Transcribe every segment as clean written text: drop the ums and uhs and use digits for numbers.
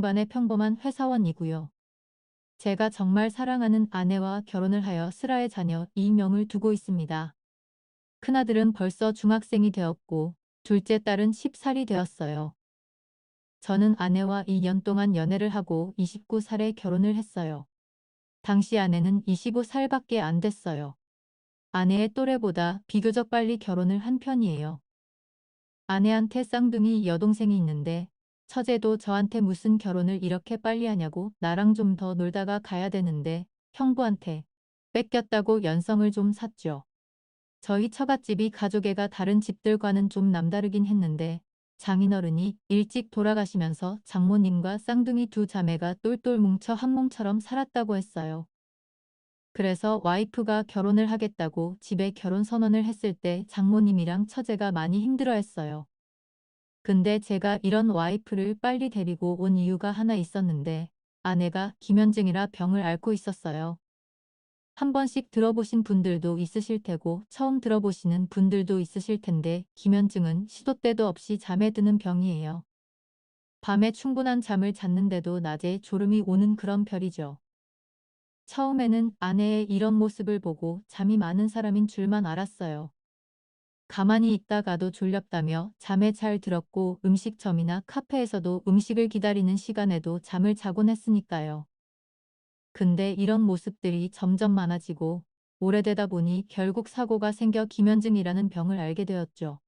반의 평범한 회사원이고요. 제가 정말 사랑하는 아내와 결혼을 하여 슬아의 자녀 2명을 두고 있습니다. 큰아들은 벌써 중학생이 되었고 둘째 딸은 10살이 되었어요. 저는 아내와 2년 동안 연애를 하고 29살에 결혼을 했어요. 당시 아내는 25살밖에 안 됐어요. 아내의 또래보다 비교적 빨리 결혼을 한 편이에요. 아내한테 쌍둥이 여동생이 있는데 처제도 저한테 무슨 결혼을 이렇게 빨리 하냐고 나랑 좀 더 놀다가 가야 되는데 형부한테 뺏겼다고 연성을 좀 샀죠. 저희 처갓집이 가족애가 다른 집들과는 좀 남다르긴 했는데 장인어른이 일찍 돌아가시면서 장모님과 쌍둥이 두 자매가 똘똘 뭉쳐 한 몸처럼 살았다고 했어요. 그래서 와이프가 결혼을 하겠다고 집에 결혼 선언을 했을 때 장모님이랑 처제가 많이 힘들어했어요. 근데 제가 이런 와이프를 빨리 데리고 온 이유가 하나 있었는데 아내가 김현증이라 병을 앓고 있었어요. 한 번씩 들어보신 분들도 있으실 테고 처음 들어보시는 분들도 있으실 텐데 김현증은 시도 때도 없이 잠에 드는 병이에요. 밤에 충분한 잠을 잤는데도 낮에 졸음이 오는 그런 별이죠. 처음에는 아내의 이런 모습을 보고 잠이 많은 사람인 줄만 알았어요. 가만히 있다가도 졸렸다며 잠에 잘 들었고 음식점이나 카페에서도 음식을 기다리는 시간에도 잠을 자곤 했으니까요. 근데 이런 모습들이 점점 많아지고 오래되다 보니 결국 사고가 생겨 기면증이라는 병을 알게 되었죠.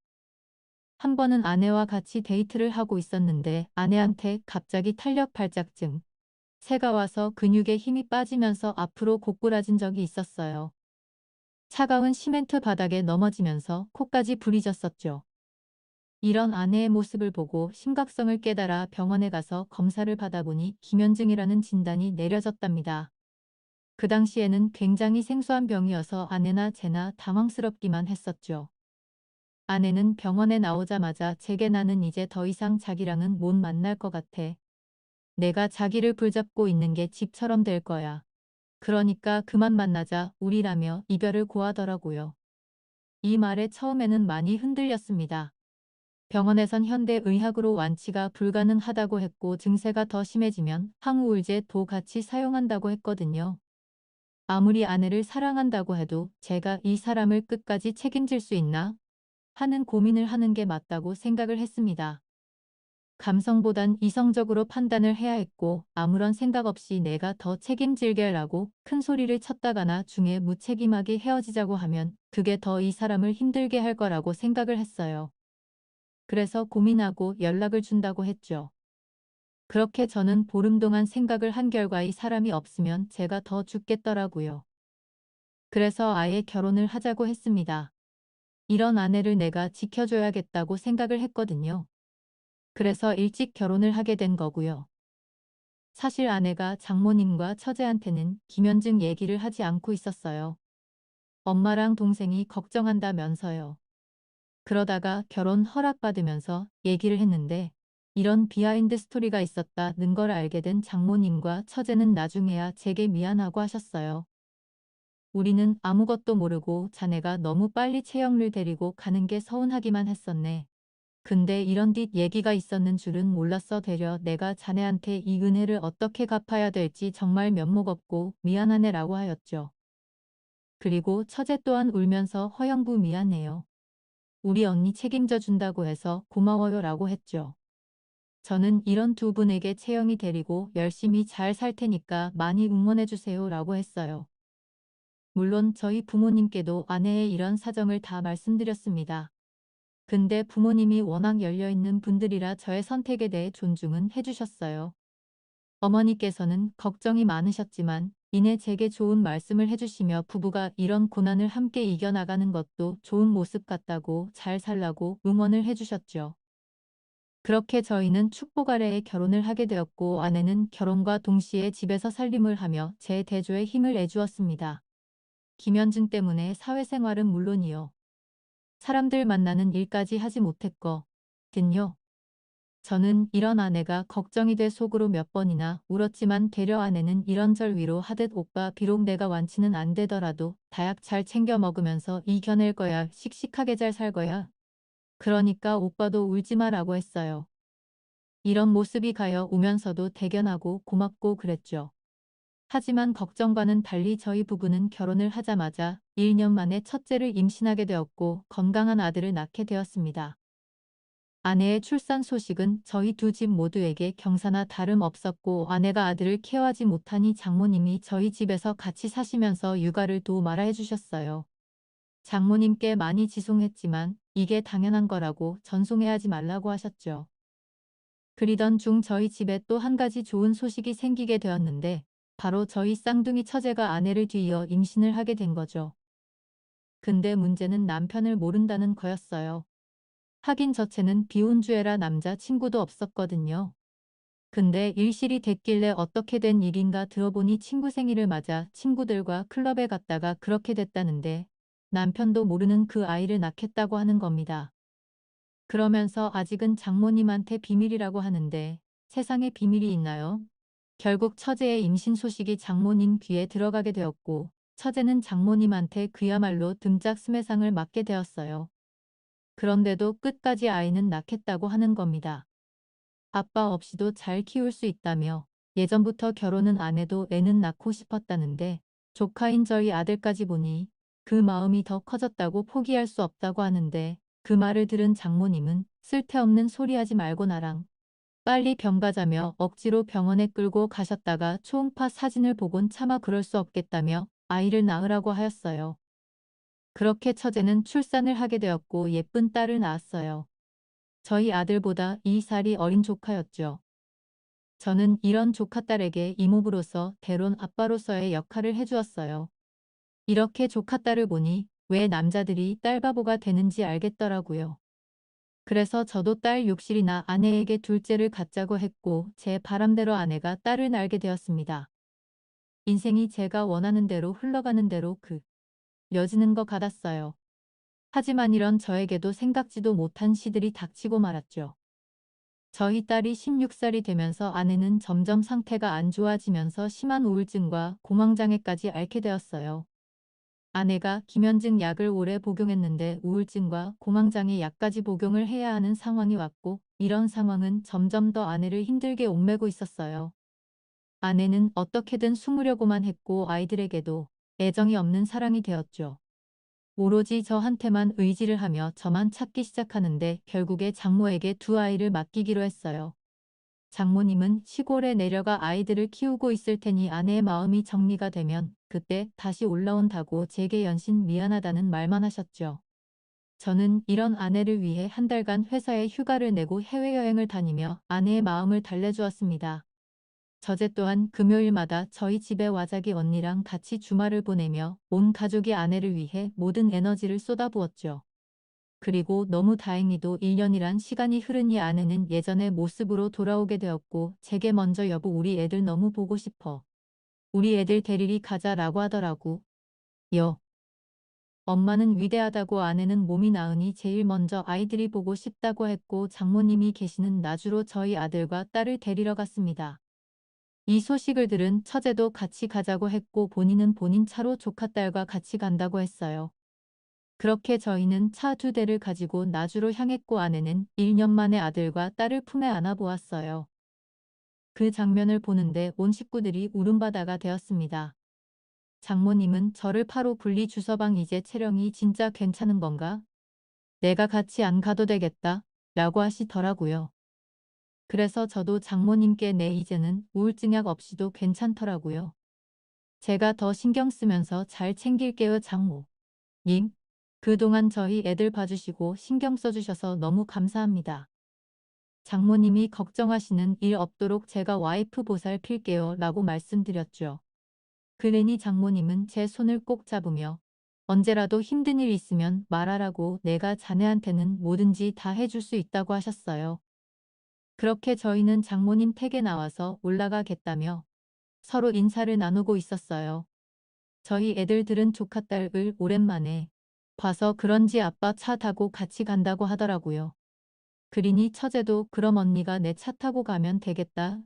한 번은 아내와 같이 데이트를 하고 있었는데 아내한테 갑자기 탄력 발작증, 새가 와서 근육에 힘이 빠지면서 앞으로 고꾸라진 적이 있었어요. 차가운 시멘트 바닥에 넘어지면서 코까지 불이 졌었죠. 이런 아내의 모습을 보고 심각성을 깨달아 병원에 가서 검사를 받아보니 기면증이라는 진단이 내려졌답니다. 그 당시에는 굉장히 생소한 병이어서 아내나 제나 당황스럽기만 했었죠. 아내는 병원에 나오자마자 제게 나는 이제 더 이상 자기랑은 못 만날 것 같아. 내가 자기를 붙잡고 있는 게 집처럼 될 거야. 그러니까 그만 만나자 우리라며 이별을 고하더라고요. 이 말에 처음에는 많이 흔들렸습니다. 병원에선 현대의학으로 완치가 불가능하다고 했고 증세가 더 심해지면 항우울제도 같이 사용한다고 했거든요. 아무리 아내를 사랑한다고 해도 제가 이 사람을 끝까지 책임질 수 있나 하는 고민을 하는 게 맞다고 생각을 했습니다. 감성보단 이성적으로 판단을 해야 했고 아무런 생각 없이 내가 더 책임질게라고 큰 소리를 쳤다가나 중에 무책임하게 헤어지자고 하면 그게 더 이 사람을 힘들게 할 거라고 생각을 했어요. 그래서 고민하고 연락을 준다고 했죠. 그렇게 저는 보름 동안 생각을 한 결과 이 사람이 없으면 제가 더 죽겠더라고요. 그래서 아예 결혼을 하자고 했습니다. 이런 아내를 내가 지켜줘야겠다고 생각을 했거든요. 그래서 일찍 결혼을 하게 된 거고요. 사실 아내가 장모님과 처제한테는 김현증 얘기를 하지 않고 있었어요. 엄마랑 동생이 걱정한다면서요. 그러다가 결혼 허락받으면서 얘기를 했는데 이런 비하인드 스토리가 있었다는 걸 알게 된 장모님과 처제는 나중에야 제게 미안하고 하셨어요. 우리는 아무것도 모르고 자네가 너무 빨리 채영를 데리고 가는 게 서운하기만 했었네. 근데 이런 뒷 얘기가 있었는 줄은 몰랐어 되려 내가 자네한테 이 은혜를 어떻게 갚아야 될지 정말 면목 없고 미안하네라고 하였죠. 그리고 처제 또한 울면서 허영부 미안해요. 우리 언니 책임져 준다고 해서 고마워요 라고 했죠. 저는 이런 두 분에게 채영이 데리고 열심히 잘 살 테니까 많이 응원해 주세요 라고 했어요. 물론 저희 부모님께도 아내의 이런 사정을 다 말씀드렸습니다. 근데 부모님이 워낙 열려있는 분들이라 저의 선택에 대해 존중은 해주셨어요. 어머니께서는 걱정이 많으셨지만 이내 제게 좋은 말씀을 해주시며 부부가 이런 고난을 함께 이겨나가는 것도 좋은 모습 같다고 잘 살라고 응원을 해주셨죠. 그렇게 저희는 축복 아래에 결혼을 하게 되었고 아내는 결혼과 동시에 집에서 살림을 하며 제 대조에 힘을 내주었습니다. 김현증 때문에 사회생활은 물론이요. 사람들 만나는 일까지 하지 못했거든요. 저는 이런 아내가 걱정이 돼 속으로 몇 번이나 울었지만 되려 아내는 이런절 위로하듯 오빠 비록 내가 완치는 안 되더라도 다약 잘 챙겨 먹으면서 이겨낼 거야. 씩씩하게 잘 살 거야. 그러니까 오빠도 울지 마라고 했어요. 이런 모습이 가여 우면서도 대견하고 고맙고 그랬죠. 하지만 걱정과는 달리 저희 부부는 결혼을 하자마자 1년 만에 첫째를 임신하게 되었고 건강한 아들을 낳게 되었습니다. 아내의 출산 소식은 저희 두 집 모두에게 경사나 다름없었고 아내가 아들을 케어하지 못하니 장모님이 저희 집에서 같이 사시면서 육아를 도우마라 해주셨어요. 장모님께 많이 지송했지만 이게 당연한 거라고 전송해하지 말라고 하셨죠. 그리던 중 저희 집에 또 한 가지 좋은 소식이 생기게 되었는데 바로 저희 쌍둥이 처제가 아내를 뒤이어 임신을 하게 된 거죠. 근데 문제는 남편을 모른다는 거였어요. 하긴 저채는 비혼주애라 남자 친구도 없었거든요. 근데 일실이 됐길래 어떻게 된 일인가 들어보니 친구 생일을 맞아 친구들과 클럽에 갔다가 그렇게 됐다는데 남편도 모르는 그 아이를 낳겠다고 하는 겁니다. 그러면서 아직은 장모님한테 비밀이라고 하는데 세상에 비밀이 있나요? 결국 처제의 임신 소식이 장모님 귀에 들어가게 되었고 처제는 장모님한테 그야말로 등짝 스매상을 맞게 되었어요. 그런데도 끝까지 아이는 낳겠다고 하는 겁니다. 아빠 없이도 잘 키울 수 있다며 예전부터 결혼은 안 해도 애는 낳고 싶었다는데 조카인 저희 아들까지 보니 그 마음이 더 커졌다고 포기할 수 없다고 하는데 그 말을 들은 장모님은 쓸데없는 소리 하지 말고 나랑 빨리 병 가자며 억지로 병원에 끌고 가셨다가 초음파 사진을 보곤 차마 그럴 수 없겠다며 아이를 낳으라고 하였어요. 그렇게 처제는 출산을 하게 되었고 예쁜 딸을 낳았어요. 저희 아들보다 2살이 어린 조카였죠. 저는 이런 조카딸에게 이모부로서 대론 아빠로서의 역할을 해주었어요. 이렇게 조카딸을 보니 왜 남자들이 딸바보가 되는지 알겠더라고요. 그래서 저도 딸 욕실이나 아내에게 둘째를 갖자고 했고 제 바람대로 아내가 딸을 낳게 되었습니다. 인생이 제가 원하는 대로 흘러가는 대로 여지는 것 같았어요. 하지만 이런 저에게도 생각지도 못한 시들이 닥치고 말았죠. 저희 딸이 16살이 되면서 아내는 점점 상태가 안 좋아지면서 심한 우울증과 공황장애까지 앓게 되었어요. 아내가 김현증 약을 오래 복용했는데 우울증과 공황장애 약까지 복용을 해야 하는 상황이 왔고 이런 상황은 점점 더 아내를 힘들게 옥매고 있었어요. 아내는 어떻게든 숨으려고만 했고 아이들에게도 애정이 없는 사랑이 되었죠. 오로지 저한테만 의지를 하며 저만 찾기 시작하는데 결국에 장모에게 두 아이를 맡기기로 했어요. 장모님은 시골에 내려가 아이들을 키우고 있을 테니 아내의 마음이 정리가 되면 그때 다시 올라온다고 제게 연신 미안하다는 말만 하셨죠. 저는 이런 아내를 위해 한 달간 회사에 휴가를 내고 해외여행을 다니며 아내의 마음을 달래주었습니다. 저제 또한 금요일마다 저희 집에 와자기 언니랑 같이 주말을 보내며 온 가족이 아내를 위해 모든 에너지를 쏟아부었죠. 그리고 너무 다행히도 1년이란 시간이 흐르니 아내는 예전의 모습으로 돌아오게 되었고 제게 먼저 여보 우리 애들 너무 보고 싶어. 우리 애들 데리러 가자라고 하더라고. 요. 엄마는 위대하다고 아내는 몸이 나으니 제일 먼저 아이들이 보고 싶다고 했고 장모님이 계시는 나주로 저희 아들과 딸을 데리러 갔습니다. 이 소식을 들은 처제도 같이 가자고 했고 본인은 본인 차로 조카딸과 같이 간다고 했어요. 그렇게 저희는 차 두 대를 가지고 나주로 향했고 아내는 1년 만에 아들과 딸을 품에 안아 보았어요. 그 장면을 보는데 온 식구들이 울음바다가 되었습니다. 장모님은 저를 파로 분리 주서방 이제 체력이 진짜 괜찮은 건가? 내가 같이 안 가도 되겠다 라고 하시더라고요. 그래서 저도 장모님께 네 이제는 우울증약 없이도 괜찮더라고요. 제가 더 신경 쓰면서 잘 챙길게요 장모. 님, 그동안 저희 애들 봐주시고 신경 써주셔서 너무 감사합니다. 장모님이 걱정하시는 일 없도록 제가 와이프 보살필게요 라고 말씀드렸죠. 그러니 장모님은 제 손을 꼭 잡으며 언제라도 힘든 일 있으면 말하라고 내가 자네한테는 뭐든지 다 해줄 수 있다고 하셨어요. 그렇게 저희는 장모님 댁에 나와서 올라가겠다며 서로 인사를 나누고 있었어요. 저희 애들들은 조카딸을 오랜만에 봐서 그런지 아빠 차 타고 같이 간다고 하더라고요. 그러니 처제도 그럼 언니가 내 차 타고 가면 되겠다.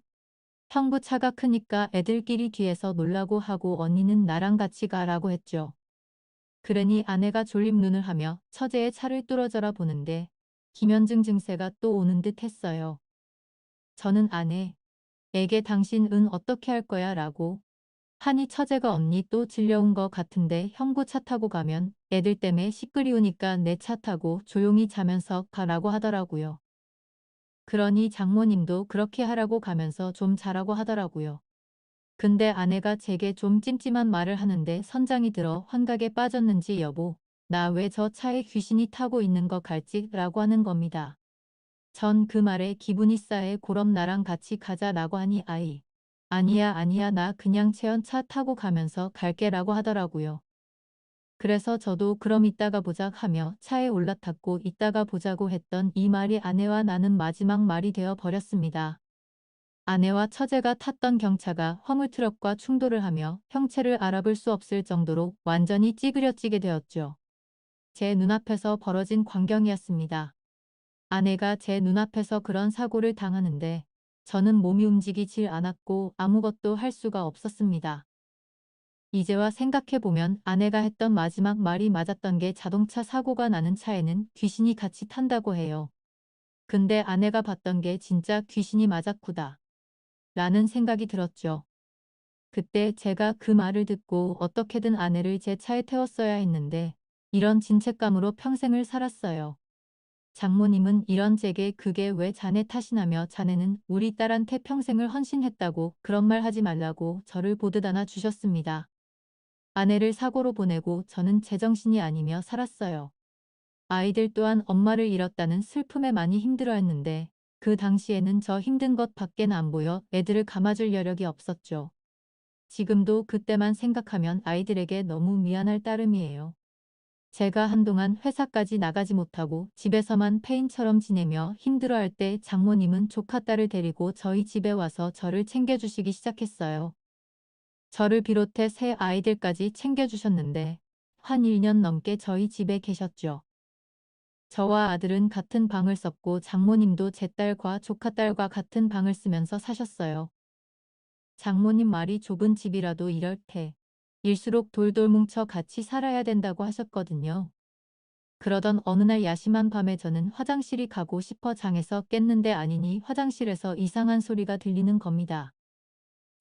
형부 차가 크니까 애들끼리 뒤에서 놀라고 하고 언니는 나랑 같이 가라고 했죠. 그러니 아내가 졸림 눈을 하며 처제의 차를 뚫어져라 보는데 김현증 증세가 또 오는 듯 했어요. 저는 아내에게 당신 은 어떻게 할 거야 라고 하니 처제가 언니 또 질려온 거 같은데 형부 차 타고 가면 애들 때문에 시끄리우니까 내 차 타고 조용히 자면서 가라고 하더라고요. 그러니 장모님도 그렇게 하라고 가면서 좀 자라고 하더라고요. 근데 아내가 제게 좀 찜찜한 말을 하는데 선장이 들어 환각에 빠졌는지 여보, 나 왜 저 차에 귀신이 타고 있는 거 갈지? 라고 하는 겁니다. 전 그 말에 기분이 싸해 그럼 나랑 같이 가자라고 하니 아니야 아니야 나 그냥 채연 차 타고 가면서 갈게 라고 하더라고요. 그래서 저도 그럼 이따가 보자 하며 차에 올라탔고 이따가 보자고 했던 이 말이 아내와 나는 마지막 말이 되어 버렸습니다. 아내와 처제가 탔던 경차가 화물트럭과 충돌을 하며 형체를 알아볼 수 없을 정도로 완전히 찌그러지게 되었죠. 제 눈앞에서 벌어진 광경이었습니다. 아내가 제 눈앞에서 그런 사고를 당하는데 저는 몸이 움직이질 않았고 아무것도 할 수가 없었습니다. 이제와 생각해보면 아내가 했던 마지막 말이 맞았던 게 자동차 사고가 나는 차에는 귀신이 같이 탄다고 해요. 근데 아내가 봤던 게 진짜 귀신이 맞았구나 라는 생각이 들었죠. 그때 제가 그 말을 듣고 어떻게든 아내를 제 차에 태웠어야 했는데 이런 진책감으로 평생을 살았어요. 장모님은 이런 제게 그게 왜 자네 탓이냐며 자네는 우리 딸한테 평생을 헌신했다고 그런 말 하지 말라고 저를 보듯 안아 주셨습니다. 아내를 사고로 보내고 저는 제정신이 아니며 살았어요. 아이들 또한 엄마를 잃었다는 슬픔에 많이 힘들어했는데 그 당시에는 저 힘든 것 밖엔 안 보여 애들을 감아줄 여력이 없었죠. 지금도 그때만 생각하면 아이들에게 너무 미안할 따름이에요. 제가 한동안 회사까지 나가지 못하고 집에서만 폐인처럼 지내며 힘들어할 때 장모님은 조카딸을 데리고 저희 집에 와서 저를 챙겨주시기 시작했어요. 저를 비롯해 세 아이들까지 챙겨주셨는데 한 1년 넘게 저희 집에 계셨죠. 저와 아들은 같은 방을 썼고 장모님도 제 딸과 조카딸과 같은 방을 쓰면서 사셨어요. 장모님 말이 좁은 집이라도 이럴 일수록 돌돌 뭉쳐 같이 살아야 된다고 하셨거든요. 그러던 어느 날 야심한 밤에 저는 화장실이 가고 싶어 장에서 깼는데 아니니 화장실에서 이상한 소리가 들리는 겁니다.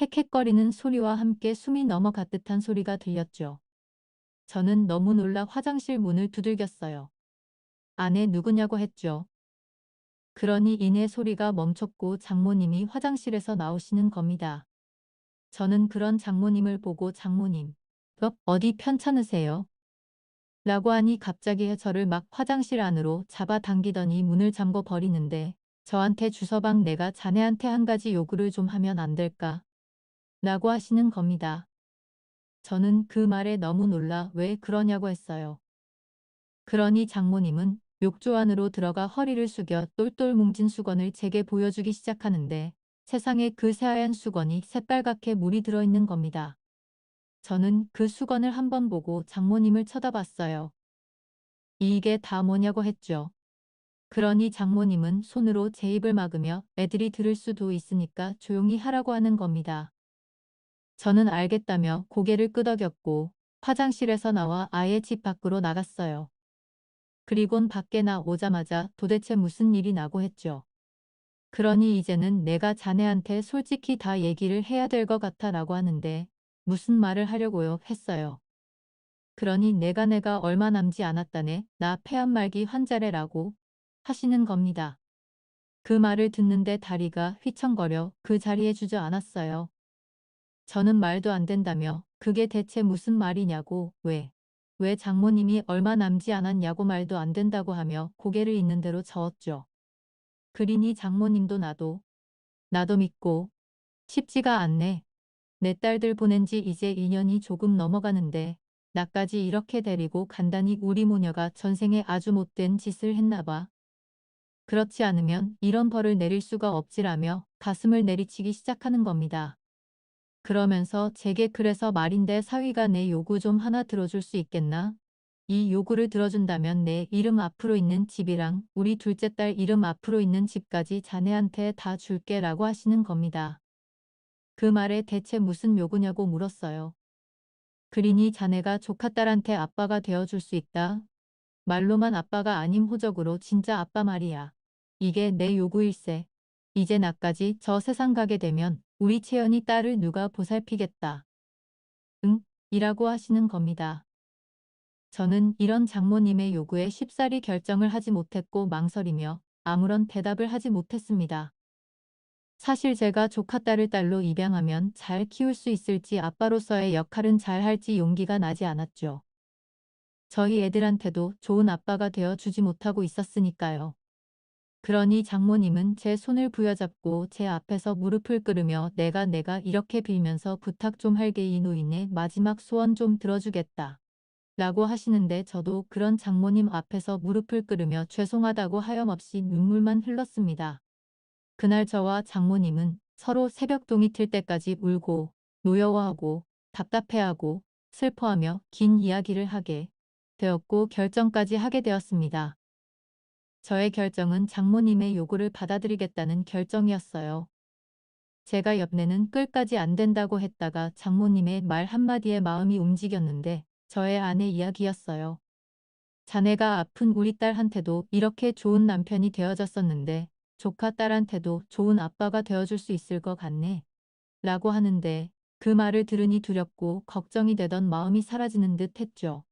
헥헥거리는 소리와 함께 숨이 넘어갈 듯한 소리가 들렸죠. 저는 너무 놀라 화장실 문을 두들겼어요. 안에 누구냐고 했죠. 그러니 이내 소리가 멈췄고 장모님이 화장실에서 나오시는 겁니다. 저는 그런 장모님을 보고 장모님, 어디 편찮으세요? 라고 하니 갑자기 저를 막 화장실 안으로 잡아당기더니 문을 잠궈 버리는데 저한테 주서방 내가 자네한테 한 가지 요구를 좀 하면 안 될까? 라고 하시는 겁니다. 저는 그 말에 너무 놀라 왜 그러냐고 했어요. 그러니 장모님은 욕조 안으로 들어가 허리를 숙여 똘똘 뭉진 수건을 제게 보여주기 시작하는데 세상에 그 새하얀 수건이 새빨갛게 물이 들어있는 겁니다. 저는 그 수건을 한번 보고 장모님을 쳐다봤어요. 이게 다 뭐냐고 했죠. 그러니 장모님은 손으로 제 입을 막으며 애들이 들을 수도 있으니까 조용히 하라고 하는 겁니다. 저는 알겠다며 고개를 끄덕였고 화장실에서 나와 아예 집 밖으로 나갔어요. 그리곤 밖에 나오자마자 도대체 무슨 일이 나고 했죠. 그러니 이제는 내가 자네한테 솔직히 다 얘기를 해야 될 것 같아 라고 하는데 무슨 말을 하려고요 했어요. 그러니 내가 얼마 남지 않았다네 나 폐암말기 환자래라고 하시는 겁니다. 그 말을 듣는데 다리가 휘청거려 그 자리에 주저앉았어요. 저는 말도 안 된다며 그게 대체 무슨 말이냐고 왜 장모님이 얼마 남지 않았냐고 말도 안 된다고 하며 고개를 있는 대로 저었죠. 그리니 장모님도 나도 믿고 쉽지가 않네. 내 딸들 보낸 지 이제 2년이 조금 넘어가는데 나까지 이렇게 데리고 간다니 우리 모녀가 전생에 아주 못된 짓을 했나 봐. 그렇지 않으면 이런 벌을 내릴 수가 없지라며 가슴을 내리치기 시작하는 겁니다. 그러면서 제게 그래서 말인데 사위가 내 요구 좀 하나 들어줄 수 있겠나? 이 요구를 들어준다면 내 이름 앞으로 있는 집이랑 우리 둘째 딸 이름 앞으로 있는 집까지 자네한테 다 줄게 라고 하시는 겁니다. 그 말에 대체 무슨 요구냐고 물었어요. 그러니 자네가 조카딸한테 아빠가 되어줄 수 있다. 말로만 아빠가 아님 호적으로 진짜 아빠 말이야. 이게 내 요구일세. 이제 나까지 저 세상 가게 되면 우리 채연이 딸을 누가 보살피겠다. 응? 이라고 하시는 겁니다. 저는 이런 장모님의 요구에 쉽사리 결정을 하지 못했고 망설이며 아무런 대답을 하지 못했습니다. 사실 제가 조카 딸을 딸로 입양하면 잘 키울 수 있을지 아빠로서의 역할은 잘 할지 용기가 나지 않았죠. 저희 애들한테도 좋은 아빠가 되어 주지 못하고 있었으니까요. 그러니 장모님은 제 손을 부여잡고 제 앞에서 무릎을 꿇으며 내가 이렇게 빌면서 부탁 좀 할게 이 노인의 마지막 소원 좀 들어주겠다. 라고 하시는데 저도 그런 장모님 앞에서 무릎을 꿇으며 죄송하다고 하염없이 눈물만 흘렀습니다. 그날 저와 장모님은 서로 새벽동이 틀 때까지 울고 노여워하고 답답해하고 슬퍼하며 긴 이야기를 하게 되었고 결정까지 하게 되었습니다. 저의 결정은 장모님의 요구를 받아들이겠다는 결정이었어요. 제가 엽내는 끌까지 안 된다고 했다가 장모님의 말 한마디에 마음이 움직였는데 저의 아내 이야기였어요. 자네가 아픈 우리 딸한테도 이렇게 좋은 남편이 되어줬었는데 조카 딸한테도 좋은 아빠가 되어줄 수 있을 것 같네. 라고 하는데 그 말을 들으니 두렵고 걱정이 되던 마음이 사라지는 듯 했죠.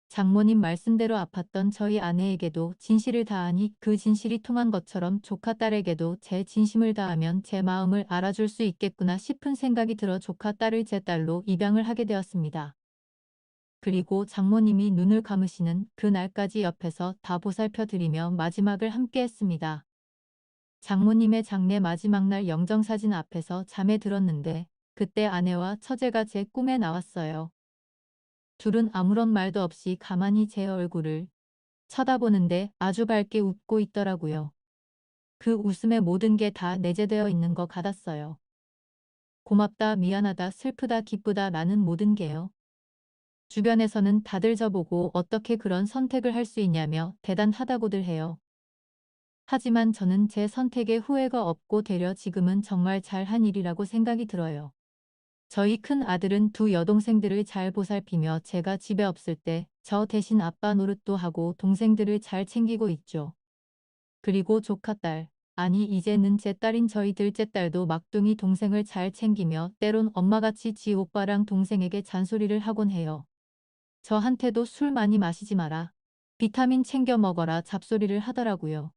장모님 말씀대로 아팠던 저희 아내에게도 진실을 다하니 그 진실이 통한 것처럼 조카 딸에게도 제 진심을 다하면 제 마음을 알아줄 수 있겠구나 싶은 생각이 들어 조카 딸을 제 딸로 입양을 하게 되었습니다. 그리고 장모님이 눈을 감으시는 그 날까지 옆에서 다 보살펴 드리며 마지막을 함께 했습니다. 장모님의 장례 마지막 날 영정사진 앞에서 잠에 들었는데 그때 아내와 처제가 제 꿈에 나왔어요. 둘은 아무런 말도 없이 가만히 제 얼굴을 쳐다보는데 아주 밝게 웃고 있더라고요. 그 웃음에 모든 게 다 내재되어 있는 것 같았어요. 고맙다, 미안하다, 슬프다, 기쁘다 라는 모든 게요. 주변에서는 다들 저보고 어떻게 그런 선택을 할 수 있냐며 대단하다고들 해요. 하지만 저는 제 선택에 후회가 없고 되려 지금은 정말 잘한 일이라고 생각이 들어요. 저희 큰 아들은 두 여동생들을 잘 보살피며 제가 집에 없을 때 저 대신 아빠 노릇도 하고 동생들을 잘 챙기고 있죠. 그리고 조카딸, 아니 이제는 제 딸인 저희 둘째 딸도 막둥이 동생을 잘 챙기며 때론 엄마같이 지 오빠랑 동생에게 잔소리를 하곤 해요. 저한테도 술 많이 마시지 마라. 비타민 챙겨 먹어라 잡소리를 하더라고요.